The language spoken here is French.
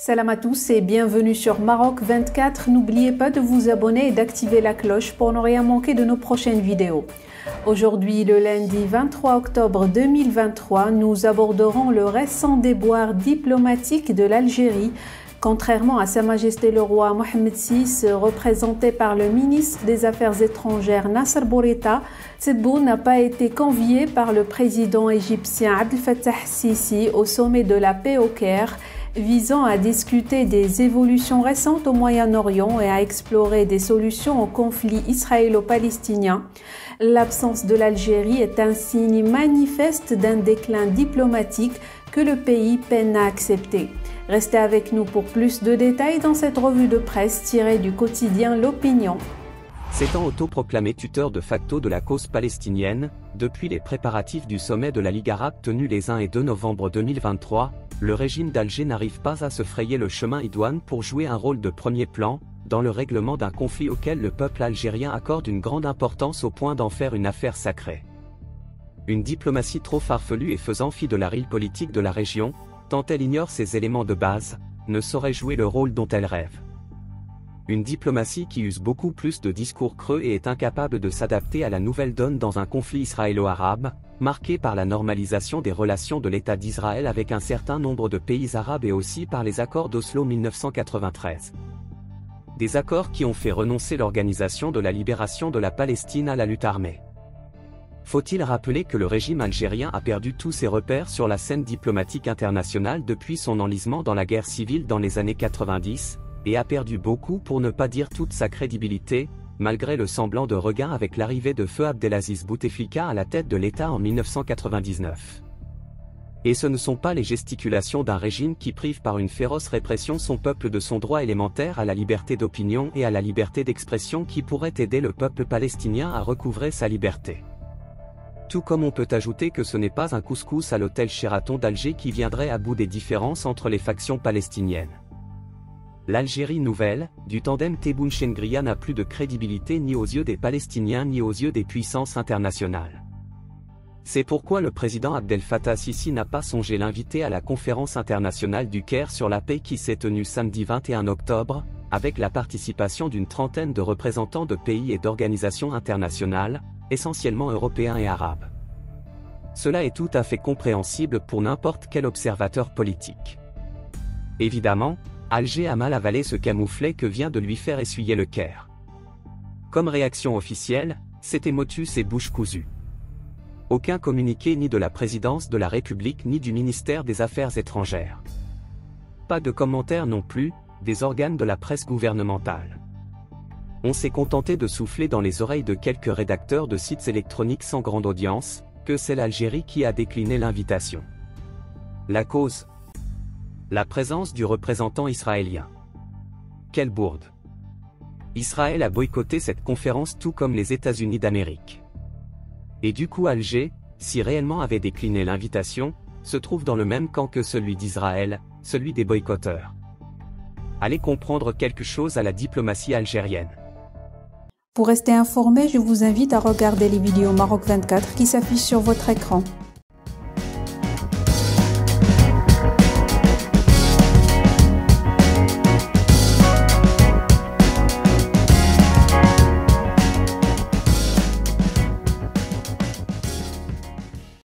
Salam à tous et bienvenue sur Maroc 24. N'oubliez pas de vous abonner et d'activer la cloche pour ne rien manquer de nos prochaines vidéos. Aujourd'hui, le lundi 23 octobre 2023, nous aborderons le récent déboire diplomatique de l'Algérie. Contrairement à Sa Majesté le roi Mohamed VI, représenté par le ministre des Affaires étrangères Nasser Bourita, Tebboune n'a pas été convié par le président égyptien Abdel Fattah Sisi au sommet de la paix au Caire, visant à discuter des évolutions récentes au Moyen-Orient et à explorer des solutions au conflit israélo-palestinien. L'absence de l'Algérie est un signe manifeste d'un déclin diplomatique que le pays peine à accepter. Restez avec nous pour plus de détails dans cette revue de presse tirée du quotidien L'Opinion. S'étant autoproclamé tuteur de facto de la cause palestinienne, depuis les préparatifs du sommet de la Ligue arabe tenu les 1 et 2 novembre 2023, le régime d'Alger n'arrive pas à se frayer le chemin idoine pour jouer un rôle de premier plan dans le règlement d'un conflit auquel le peuple algérien accorde une grande importance au point d'en faire une affaire sacrée. Une diplomatie trop farfelue et faisant fi de la politique de la région, tant elle ignore ses éléments de base, ne saurait jouer le rôle dont elle rêve. Une diplomatie qui use beaucoup plus de discours creux et est incapable de s'adapter à la nouvelle donne dans un conflit israélo-arabe, marqué par la normalisation des relations de l'État d'Israël avec un certain nombre de pays arabes et aussi par les accords d'Oslo 1993. Des accords qui ont fait renoncer l'Organisation de la libération de la Palestine à la lutte armée. Faut-il rappeler que le régime algérien a perdu tous ses repères sur la scène diplomatique internationale depuis son enlisement dans la guerre civile dans les années 90, et a perdu beaucoup pour ne pas dire toute sa crédibilité, malgré le semblant de regain avec l'arrivée de feu Abdelaziz Bouteflika à la tête de l'État en 1999. Et ce ne sont pas les gesticulations d'un régime qui prive par une féroce répression son peuple de son droit élémentaire à la liberté d'opinion et à la liberté d'expression qui pourraient aider le peuple palestinien à recouvrer sa liberté. Tout comme on peut ajouter que ce n'est pas un couscous à l'hôtel Sheraton d'Alger qui viendrait à bout des différences entre les factions palestiniennes. L'Algérie nouvelle, du tandem Tebboune-Chengria n'a plus de crédibilité ni aux yeux des Palestiniens ni aux yeux des puissances internationales. C'est pourquoi le président Abdel Fattah Sisi n'a pas songé l'inviter à la conférence internationale du Caire sur la paix qui s'est tenue samedi 21 octobre, avec la participation d'une trentaine de représentants de pays et d'organisations internationales, essentiellement européens et arabes. Cela est tout à fait compréhensible pour n'importe quel observateur politique. Évidemment, Alger a mal avalé ce camouflet que vient de lui faire essuyer le Caire. Comme réaction officielle, c'était motus et bouche cousue. Aucun communiqué ni de la présidence de la République ni du ministère des Affaires étrangères. Pas de commentaires non plus, des organes de la presse gouvernementale. On s'est contenté de souffler dans les oreilles de quelques rédacteurs de sites électroniques sans grande audience, que c'est l'Algérie qui a décliné l'invitation. La cause ? La présence du représentant israélien. Quelle bourde! Israël a boycotté cette conférence tout comme les États-Unis d'Amérique. Et du coup Alger, si réellement avait décliné l'invitation, se trouve dans le même camp que celui d'Israël, celui des boycotteurs. Allez comprendre quelque chose à la diplomatie algérienne. Pour rester informé, je vous invite à regarder les vidéos Maroc 24 qui s'affichent sur votre écran.